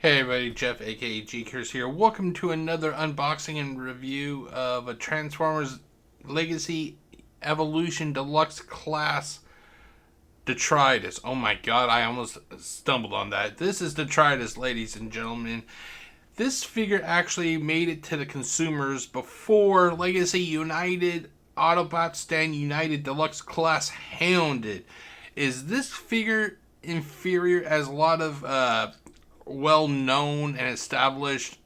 Hey everybody, Jeff aka GCurse here. Welcome to another unboxing and review of a Transformers Legacy Evolution Deluxe Class Detritus. Oh my god, I almost stumbled on that. This is Detritus, ladies and gentlemen. This figure actually made it to the consumers before Legacy United Autobots Stand United Deluxe Class Hound did. Is this figure inferior as a lot of well-known and established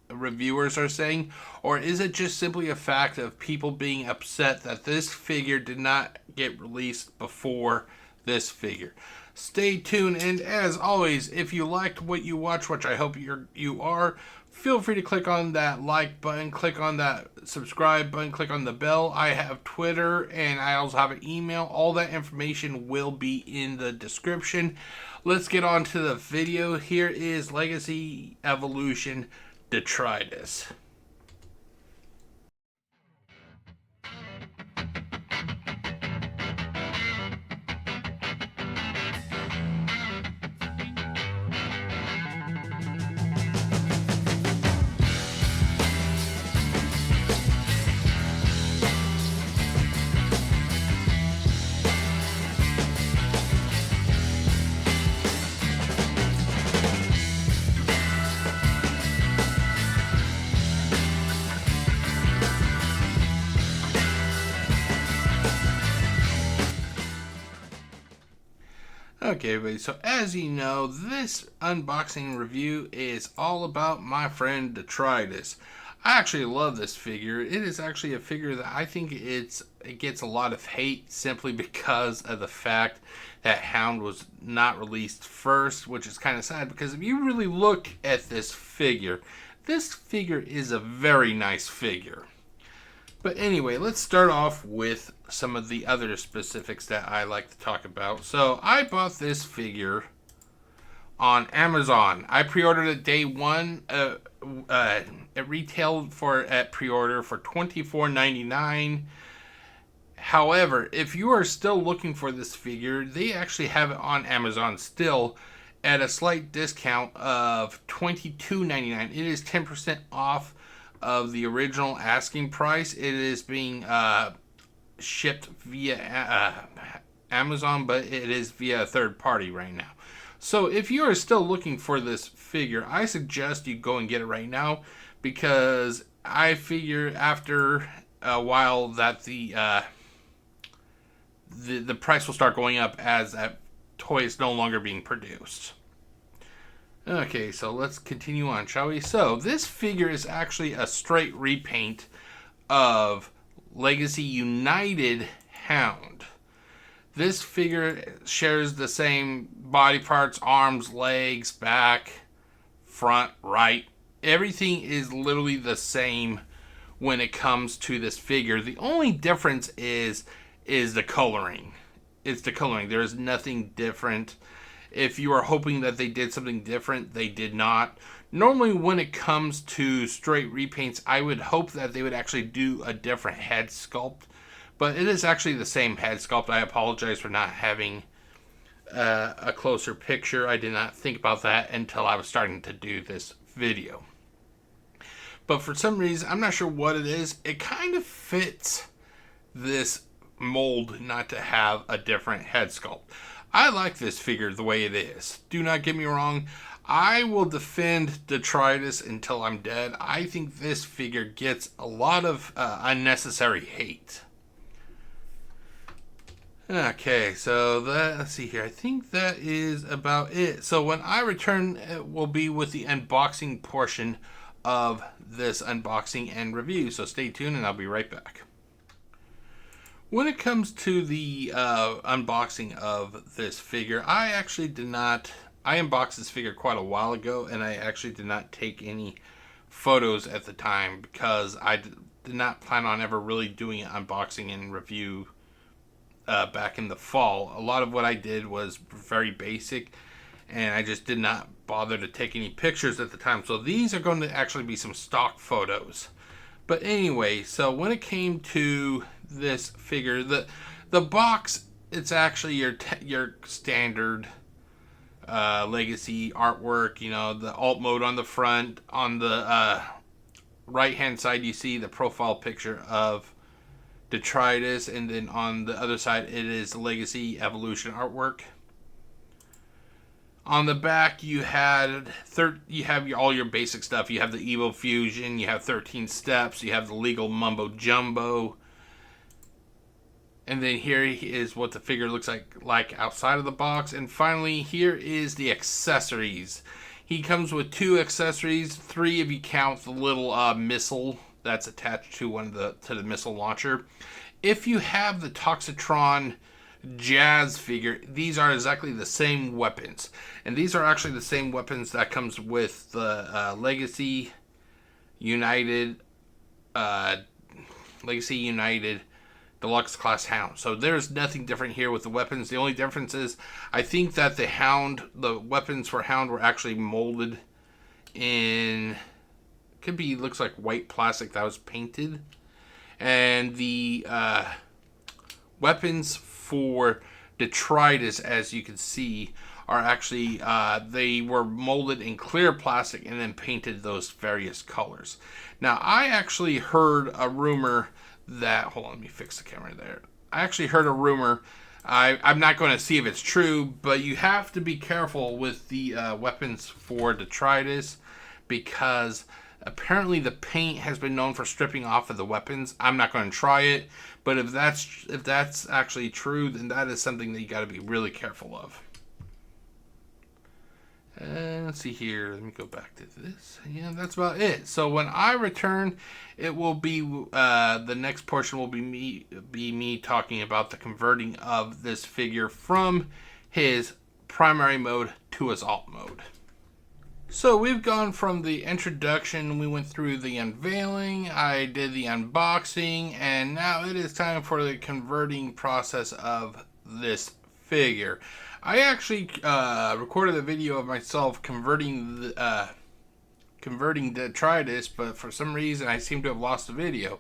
reviewers are saying, or is it just simply a fact of people being upset that this figure did not get released before this figure? Stay tuned, and as always, if you liked what you watched, which I hope you are, feel free to click on that like button, click on that subscribe button, click on the bell. I have Twitter and I also have an email. All that information will be in the description. Let's get on to the video. Here is Legacy Evolution Detritus. Okay, everybody, so as you know, this unboxing review is all about my friend Detritus. I actually love this figure. It is actually a figure that I think it gets a lot of hate simply because of the fact that Hound was not released first, which is kind of sad because if you really look at this figure is a very nice figure. But anyway, let's start off with some of the other specifics that I like to talk about. So I bought this figure on Amazon. I pre-ordered it day one. It retailed at pre-order for $24.99. However, if you are still looking for this figure, they actually have it on Amazon still at a slight discount of $22.99. It is 10% off of the original asking price. It is being shipped via Amazon, but it is via a third party right now. So if you are still looking for this figure, I suggest you go and get it right now, because I figure after a while that the price will start going up as that toy is no longer being produced. Okay, so let's continue on, shall we? So, this figure is actually a straight repaint of Legacy United Hound. This figure shares the same body parts, arms, legs, back, front, right. Everything is literally the same when it comes to this figure. The only difference is the coloring. It's the coloring. There is nothing different. If you are hoping that they did something different, they did not. Normally, when it comes to straight repaints, I would hope that they would actually do a different head sculpt. But it is actually the same head sculpt. I apologize for not having a closer picture. I did not think about that until I was starting to do this video. But for some reason, I'm not sure what it is. It kind of fits this mold not to have a different head sculpt. I like this figure the way it is. Do not get me wrong. I will defend Detritus until I'm dead. I think this figure gets a lot of unnecessary hate. Okay, so let's see here. I think that is about it. So when I return, it will be with the unboxing portion of this unboxing and review. So stay tuned and I'll be right back. When it comes to the unboxing of this figure, I actually did not... I unboxed this figure quite a while ago, and I actually did not take any photos at the time because I did not plan on ever really doing an unboxing and review back in the fall. A lot of what I did was very basic, and I just did not bother to take any pictures at the time. So these are going to actually be some stock photos. But anyway, so when it came to this figure, the box, it's actually your standard Legacy artwork. You know, the alt mode on the front. On the right hand side, you see the profile picture of Detritus, and then on the other side, it is the Legacy Evolution artwork. On the back, you have all your basic stuff. You have the Evo Fusion, you have 13 steps, you have the legal mumbo jumbo, and then here is what the figure looks like outside of the box. And finally, here is the accessories. He comes with 2 accessories, 3 if you count the little missile that's attached to the missile launcher. If you have the Toxitron Jazz figure, these are exactly the same weapons, and these are actually the same weapons that comes with the Legacy United Deluxe class Hound. So there's nothing different here with the weapons. The only difference is I think that the weapons for Hound were actually molded in, looks like white plastic that was painted, and the weapons for Detritus, as you can see, are actually they were molded in clear plastic and then painted those various colors. Now, I actually heard a rumor that, hold on, let me fix the camera there. I actually heard a rumor. I'm not going to see if it's true, but you have to be careful with the weapons for Detritus, because apparently the paint has been known for stripping off of the weapons. I'm not going to try it, but if that's actually true, then that is something that you got to be really careful of. Let's see here. Let me go back to this. Yeah, that's about it. So when I return, it will be the next portion will be me talking about the converting of this figure from his primary mode to his alt mode. So we've gone from the introduction, we went through the unveiling, I did the unboxing, and now it is time for the converting process of this figure. I actually recorded a video of myself converting Detritus, but for some reason I seem to have lost the video.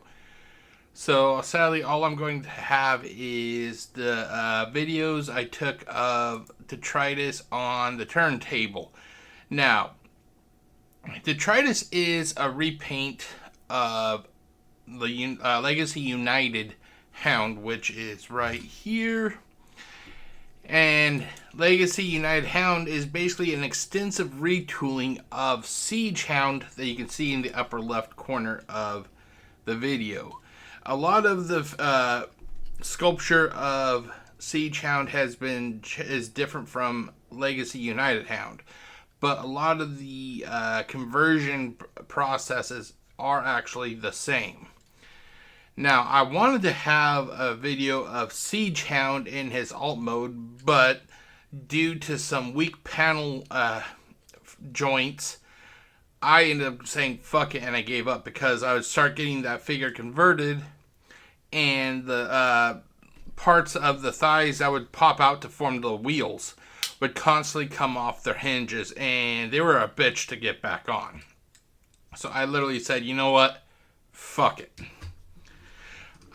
So sadly, all I'm going to have is the videos I took of Detritus on the turntable. Now, Detritus is a repaint of the Legacy United Hound, which is right here. And Legacy United Hound is basically an extensive retooling of Siege Hound that you can see in the upper left corner of the video. A lot of the sculpture of Siege Hound is different from Legacy United Hound, but a lot of the conversion processes are actually the same. Now, I wanted to have a video of Siege Hound in his alt mode, but due to some weak panel joints, I ended up saying fuck it, and I gave up, because I would start getting that figure converted, and the parts of the thighs that would pop out to form the wheels would constantly come off their hinges, and they were a bitch to get back on. So I literally said, you know what? Fuck it.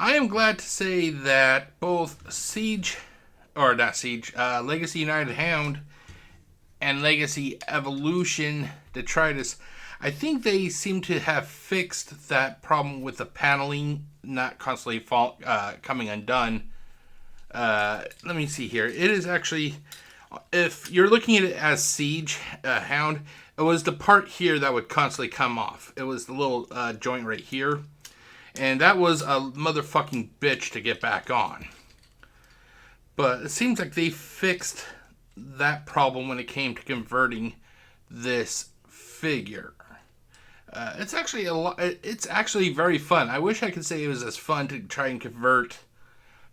I am glad to say that both Legacy United Hound and Legacy Evolution Detritus, I think they seem to have fixed that problem with the paneling not constantly coming undone. Let me see here. It is actually, if you're looking at it as Siege Hound, it was the part here that would constantly come off. It was the little joint right here. And that was a motherfucking bitch to get back on. But it seems like they fixed that problem when it came to converting this figure. It's actually very fun. I wish I could say it was as fun to try and convert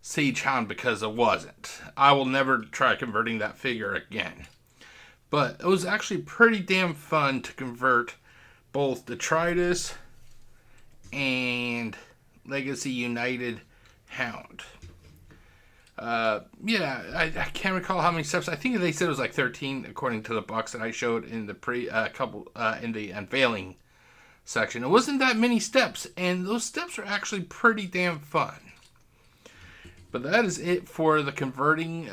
Siege Hound, because it wasn't. I will never try converting that figure again. But it was actually pretty damn fun to convert both Detritus and Legacy United Hound. I can't recall how many steps. I think they said it was like 13 according to the box that I showed in the in the unveiling section. It wasn't that many steps, and those steps are actually pretty damn fun. But that is it for the converting.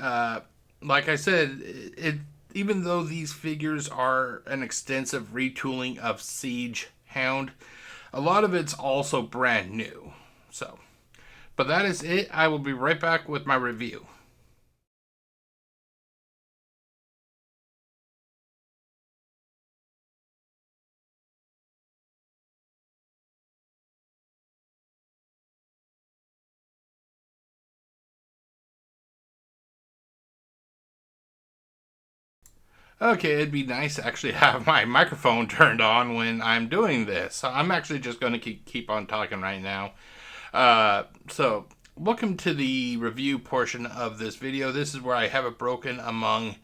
Like I said, even though these figures are an extensive retooling of Siege Hound, a lot of it's also brand new. So, but that is it. I will be right back with my review. Okay, it'd be nice to actually have my microphone turned on when I'm doing this. So I'm actually just going to keep on talking right now. So, welcome to the review portion of this video. This is where I have it broken among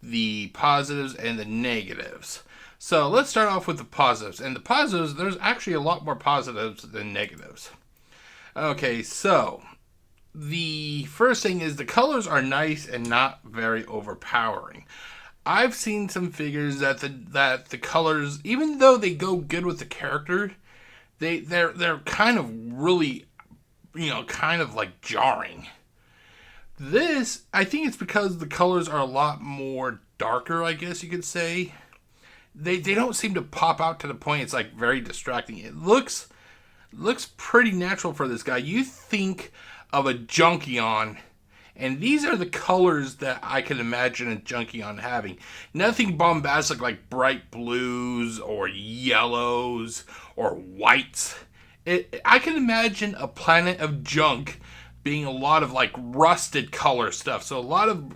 the positives and the negatives. So, let's start off with the positives. And the positives, there's actually a lot more positives than negatives. Okay, so the first thing is the colors are nice and not very overpowering. I've seen some figures that the colors, even though they go good with the character, they're kind of really, kind of like jarring. This, I think it's because the colors are a lot more darker, I guess you could say. They don't seem to pop out to the point it's like very distracting. It looks pretty natural for this guy. You think of a Junkion, and these are the colors that I can imagine a Junkion having. Nothing bombastic like bright blues or yellows or whites. I can imagine a planet of junk being a lot of like rusted color stuff. So a lot of,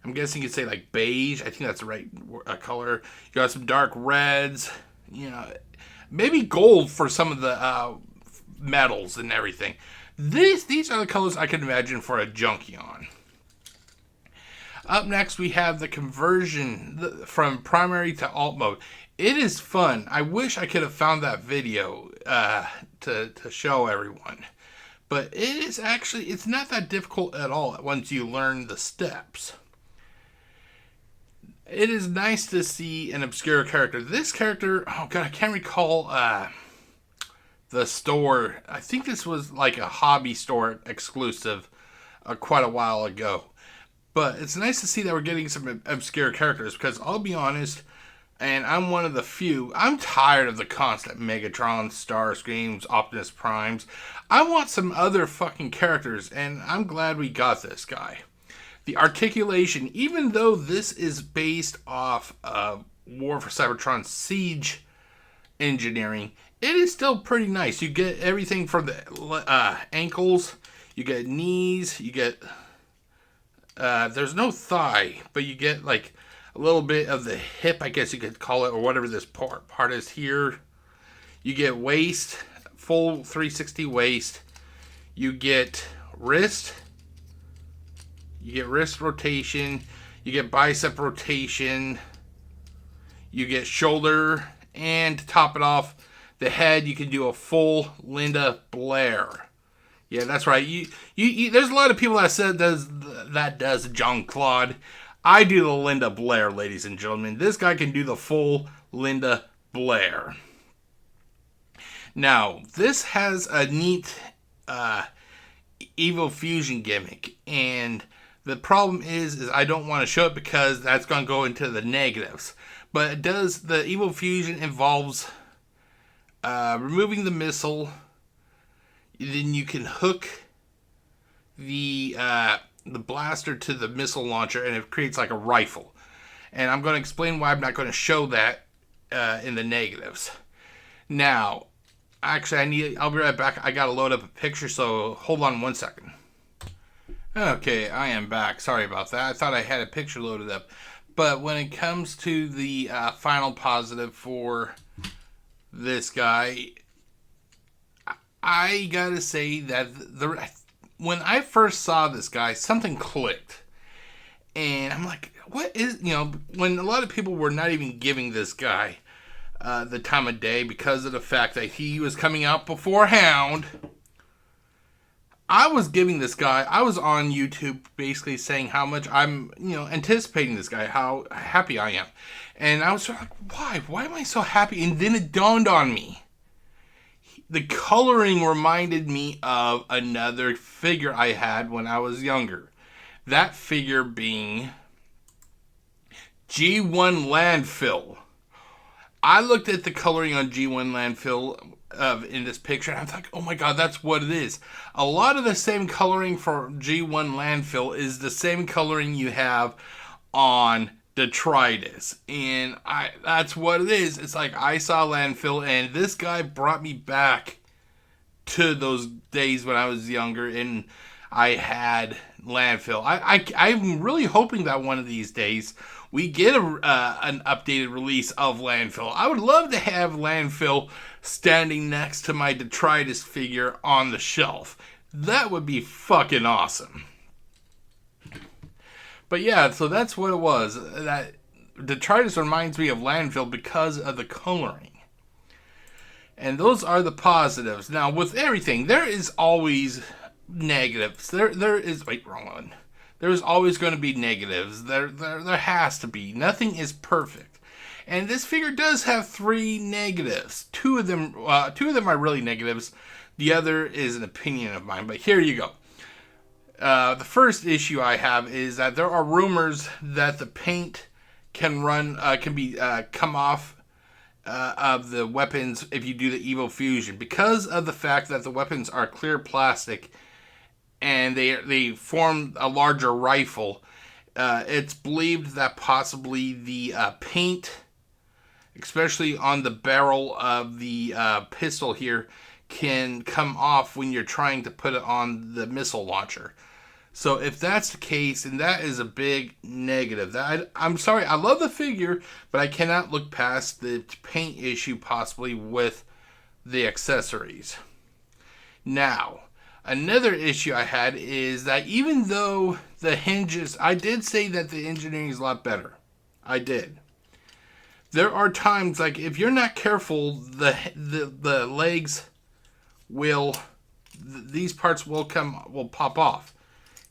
I'm guessing you'd say like beige. I think that's the right color. You got some dark reds, maybe gold for some of the metals and everything. These are the colors I can imagine for a Junkion. Up next, we have the conversion from primary to alt mode. It is fun. I wish I could have found that video to show everyone. But it's not that difficult at all once you learn the steps. It is nice to see an obscure character. This character, oh god, I can't recall the store. I think this was like a hobby store exclusive quite a while ago. But it's nice to see that we're getting some obscure characters, because I'll be honest, and I'm one of the few, I'm tired of the constant Megatron, Starscreams, Optimus Primes. I want some other fucking characters, and I'm glad we got this guy. The articulation, even though this is based off of War for Cybertron Siege engineering, it is still pretty nice. You get everything from the ankles, you get knees, you get there's no thigh, but you get like a little bit of the hip, I guess you could call it, or whatever this part is here. You get waist, full 360 waist. You get wrist. You get wrist rotation. You get bicep rotation. You get shoulder. And to top it off, the head, you can do a full Linda Blair. Yeah, that's right. You there's a lot of people that said that does Jean-Claude. I do the Linda Blair, ladies and gentlemen. This guy can do the full Linda Blair. Now, this has a neat Evo Fusion gimmick, and the problem is I don't want to show it because that's going to go into the negatives. But it does. The Evo Fusion involves removing the missile. Then you can hook the blaster to the missile launcher, and it creates like a rifle. And I'm going to explain why I'm not going to show that in the negatives. Now, actually, I'll be right back. I got to load up a picture, so hold on one second. Okay, I am back. Sorry about that. I thought I had a picture loaded up. But when it comes to the final positive for this guy, I gotta say that when I first saw this guy, something clicked. And I'm like, what is, when a lot of people were not even giving this guy the time of day because of the fact that he was coming out before Hound, I was giving this guy, I was on YouTube basically saying how much I'm, anticipating this guy, how happy I am. And I was sort of like, why? Why am I so happy? And then it dawned on me. The coloring reminded me of another figure I had when I was younger. That figure being G1 Landfill. I looked at the coloring on G1 Landfill in this picture, and I was like, oh my god, that's what it is. A lot of the same coloring for G1 Landfill is the same coloring you have on Detritus. And that's what it is. It's like I saw Landfill, and this guy brought me back to those days when I was younger and I had Landfill. I'm really hoping that one of these days we get an updated release of Landfill. I would love to have Landfill standing next to my Detritus figure on the shelf. That would be fucking awesome. But yeah, so that's what it was. That Detritus reminds me of Landfill because of the coloring. And those are the positives. Now, with everything, there is always negatives. There is... Wait, wrong one. There's always going to be negatives. There has to be. Nothing is perfect. And this figure does have 3 negatives. Two of them are really negatives. The other is an opinion of mine. But here you go. The first issue I have is that there are rumors that the paint can come off of the weapons if you do the Evo Fusion, because of the fact that the weapons are clear plastic and they form a larger rifle. It's believed that possibly the paint, especially on the barrel of the pistol here, can come off when you're trying to put it on the missile launcher. So if that's the case, then that is a big negative. I'm sorry, I love the figure, but I cannot look past the paint issue possibly with the accessories. Now, another issue I had is that even though the hinges, I did say that the engineering is a lot better. I did. There are times, like, if you're not careful, the legs will, these parts will pop off.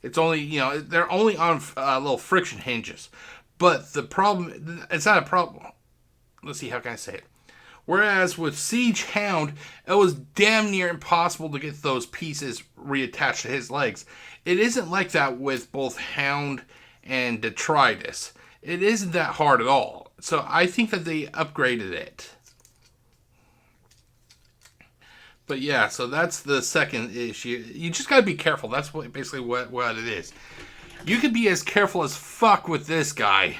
It's only, they're only on little friction hinges. But the problem, it's not a problem. Let's see, how can I say it? Whereas with Siege Hound, it was damn near impossible to get those pieces reattached to his legs. It isn't like that with both Hound and Detritus. It isn't that hard at all. So I think that they upgraded it. But yeah, so that's the second issue. You just gotta be careful. That's basically what it is. You can be as careful as fuck with this guy,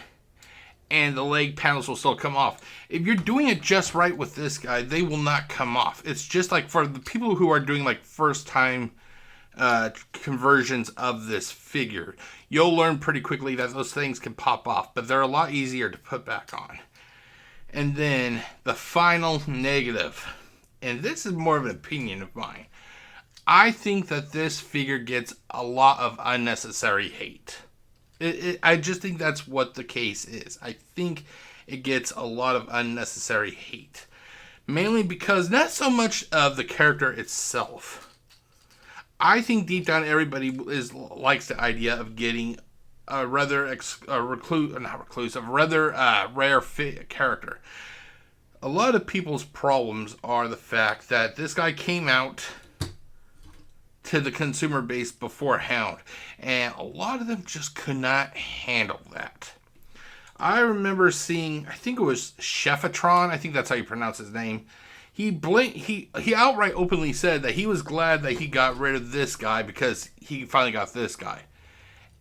and the leg panels will still come off. If you're doing it just right with this guy, they will not come off. It's just like for the people who are doing like first time conversions of this figure, you'll learn pretty quickly that those things can pop off, but they're a lot easier to put back on. And then the final negative. And this is more of an opinion of mine. I think that this figure gets a lot of unnecessary hate. I just think that's what the case is. I think it gets a lot of unnecessary hate. Mainly because not so much of the character itself. I think deep down everybody likes the idea of getting a rather rare character. A lot of people's problems are the fact that this guy came out to the consumer base before Hound, and a lot of them just could not handle that. I remember seeing, I think it was Chefatron, I think that's how you pronounce his name. He outright openly said that he was glad that he got rid of this guy because he finally got this guy.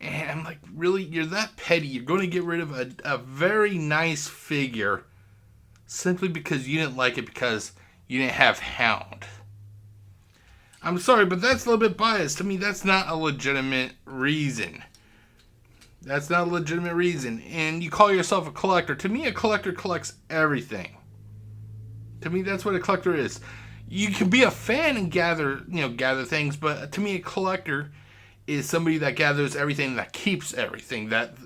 And I'm like, really? You're that petty? You're going to get rid of a very nice figure simply because you didn't like it because you didn't have Hound? I'm sorry, but that's a little bit biased. To me, that's not a legitimate reason. That's not a legitimate reason. And you call yourself a collector. To me, a collector collects everything. To me, that's what a collector is. You can be a fan and gather things, but to me, a collector is somebody that gathers everything, that keeps everything that,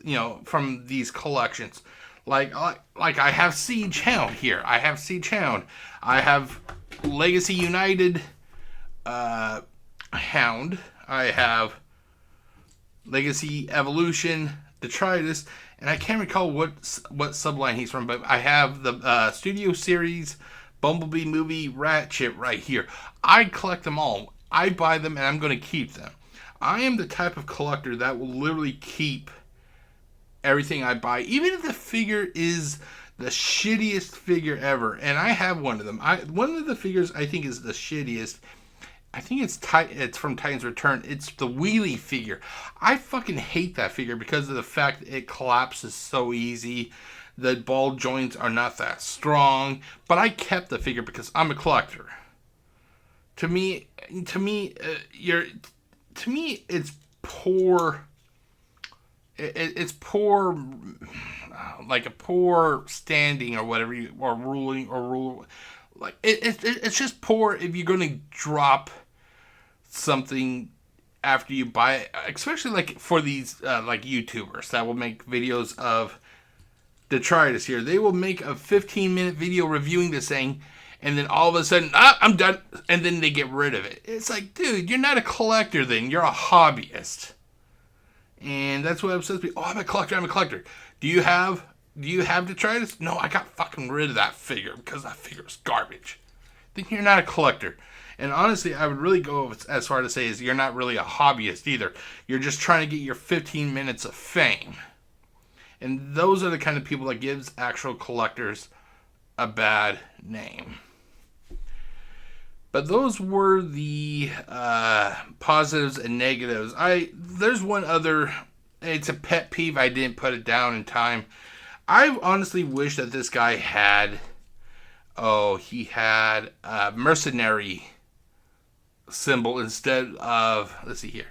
from these collections. Like I have Siege Hound here. I have Siege Hound. I have Legacy United Hound. I have Legacy Evolution Detritus, and I can't recall what subline he's from, but I have the Studio Series Bumblebee movie Ratchet right here. I collect them all. I buy them, and I'm going to keep them. I am the type of collector that will literally keep everything I buy, even if the figure is the shittiest figure ever, and I have one of them. One of the figures I think is the shittiest. I think it's from Titan's Return. It's the wheelie figure. I fucking hate that figure because of the fact that it collapses so easy. The ball joints are not that strong, but I kept the figure because I'm a collector. To me, it's poor. It's poor, like a poor standing or whatever or ruling or rule. Like it's just poor if you're gonna drop something after you buy it, especially like for these like YouTubers that will make videos of Detritus here. They will make a 15-minute video reviewing this thing, and then all of a sudden, I'm done, and then they get rid of it. It's like, dude, you're not a collector then. You're a hobbyist. And that's what upsets me. Oh, I'm a collector. Do you have Detritus? No, I got fucking rid of that figure because that figure is garbage. Then you're not a collector. And honestly, I would really go as far to say is you're not really a hobbyist either. You're just trying to get your 15 minutes of fame. And those are the kind of people that gives actual collectors a bad name. But those were the positives and negatives. There's one other. It's a pet peeve. I didn't put it down in time. I honestly wish that this guy had. He had a mercenary symbol instead of. Let's see here.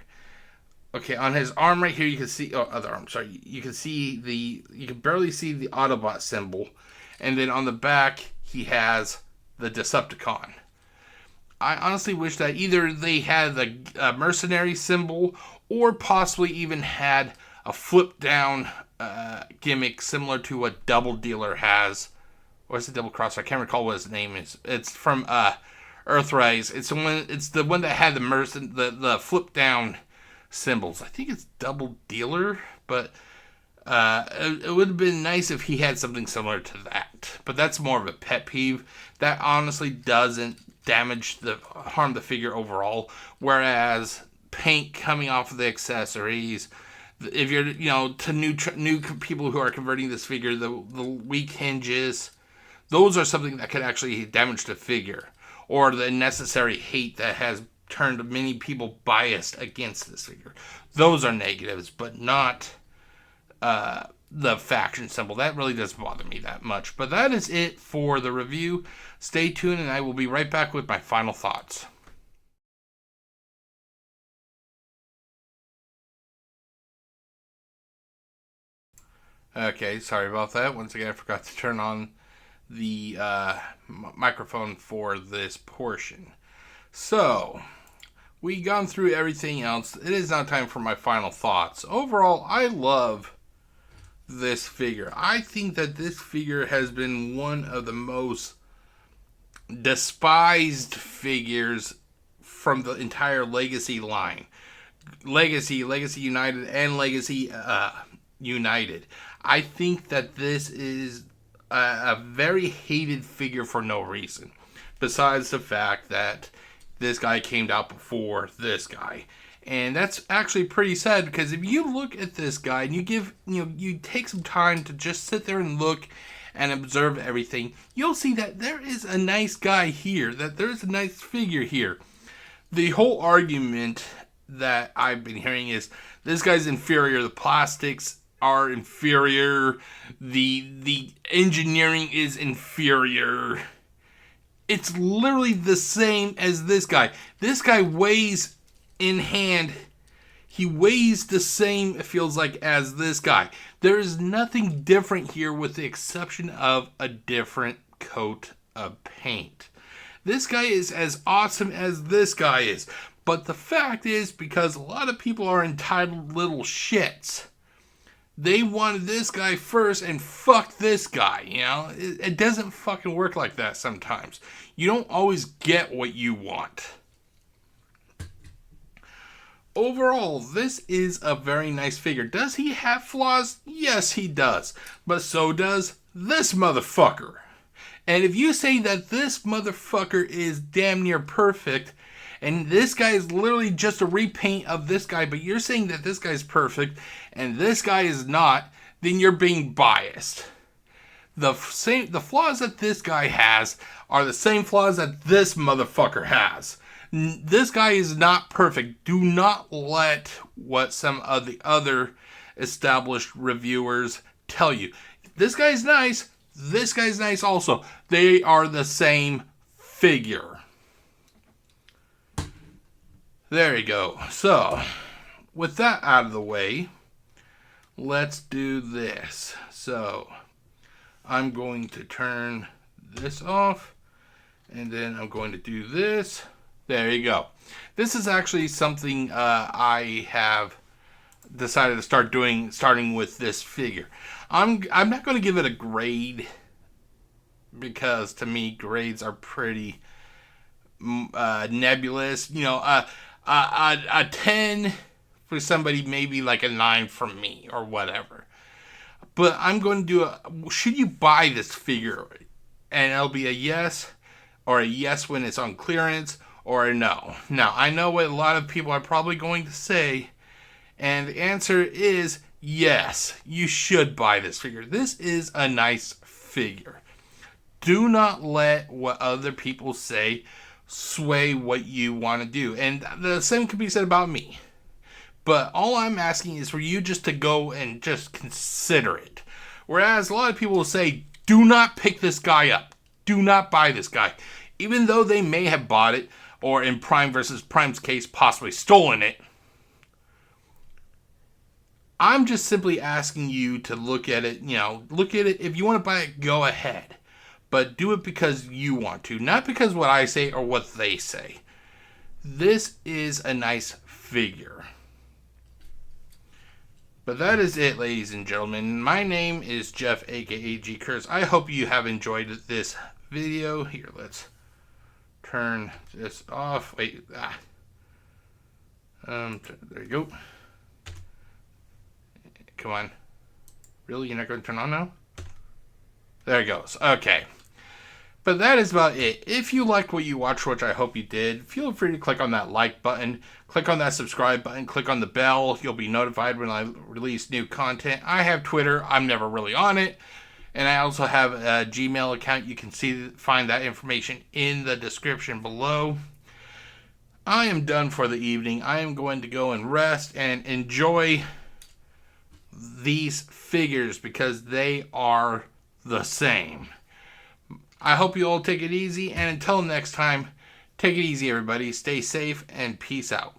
Okay, on his arm right here, you can see. Other arm. Sorry, you can see You can barely see the Autobot symbol, and then on the back he has the Decepticon. I honestly wish that either they had the mercenary symbol or possibly even had a flip down gimmick similar to what Double Dealer has. Or is it Double Cross? I can't recall what his name is. It's from Earthrise. It's the one that had the flip down symbols. I think it's Double Dealer, but it would have been nice if he had something similar to that. But that's more of a pet peeve. That honestly doesn't harm the figure overall, whereas paint coming off of the accessories, if you're to new people who are converting this figure, the weak hinges, those are something that could actually damage the figure, or the necessary hate that has turned many people biased against this figure. Those are negatives, but not the faction symbol. That really doesn't bother me that much. But that is it for the review. Stay tuned, and I will be right back with my final thoughts. Okay, sorry about that. Once again, I forgot to turn on the microphone for this portion. So, we've gone through everything else. It is now time for my final thoughts. Overall, I love this figure. I think that this figure has been one of the most despised figures from the entire Legacy line. Legacy United, and Legacy United. I think that this is a very hated figure for no reason, besides the fact that this guy came out before this guy. And that's actually pretty sad, because if you look at this guy and you take some time to just sit there and look and observe everything, you'll see that there is a nice guy here, that there's a nice figure here. The whole argument that I've been hearing is this guy's inferior, the plastics are inferior, the engineering is inferior. It's literally the same as this guy. This guy weighs in hand, he weighs the same, it feels like, as this guy. There is nothing different here with the exception of a different coat of paint. This guy is as awesome as this guy is. But the fact is, because a lot of people are entitled little shits, they wanted this guy first and fuck this guy, It doesn't fucking work like that sometimes. You don't always get what you want. Overall, this is a very nice figure. Does he have flaws? Yes, he does. But so does this motherfucker. And if you say that this motherfucker is damn near perfect, and this guy is literally just a repaint of this guy, but you're saying that this guy's perfect, and this guy is not, then you're being biased. The flaws that this guy has are the same flaws that this motherfucker has. This guy is not perfect. Do not let what some of the other established reviewers tell you. This guy's nice. This guy's nice also. They are the same figure. There you go. So, with that out of the way, let's do this. So, I'm going to turn this off, and then I'm going to do this. There you go. This is actually something I have decided to start doing, starting with this figure. I'm not going to give it a grade, because to me grades are pretty nebulous. You know, a 10 for somebody, maybe like a 9 from me or whatever. But I'm going to do should you buy this figure? And it'll be a yes, or a yes when it's on clearance, or a no. Now, I know what a lot of people are probably going to say, and the answer is yes, you should buy this figure. This is a nice figure. Do not let what other people say sway what you want to do. And the same could be said about me. But all I'm asking is for you just to go and just consider it. Whereas a lot of people will say, do not pick this guy up. Do not buy this guy. Even though they may have bought it, or in Prime versus Prime's case, possibly stolen it. I'm just simply asking you to look at it, look at it. If you want to buy it, go ahead. But do it because you want to, not because what I say or what they say. This is a nice figure. But that is it, ladies and gentlemen. My name is Jeff, aka GCurse. I hope you have enjoyed this video. Here, let's turn this off. Wait, there you go. Come on. Really? You're not going to turn on now? There it goes. Okay. But that is about it. If you liked what you watched, which I hope you did, feel free to click on that like button, click on that subscribe button, click on the bell. You'll be notified when I release new content. I have Twitter. I'm never really on it. And I also have a Gmail account. You can find that information in the description below. I am done for the evening. I am going to go and rest and enjoy these figures because they are the same. I hope you all take it easy, and until next time, take it easy, everybody. Stay safe, and peace out.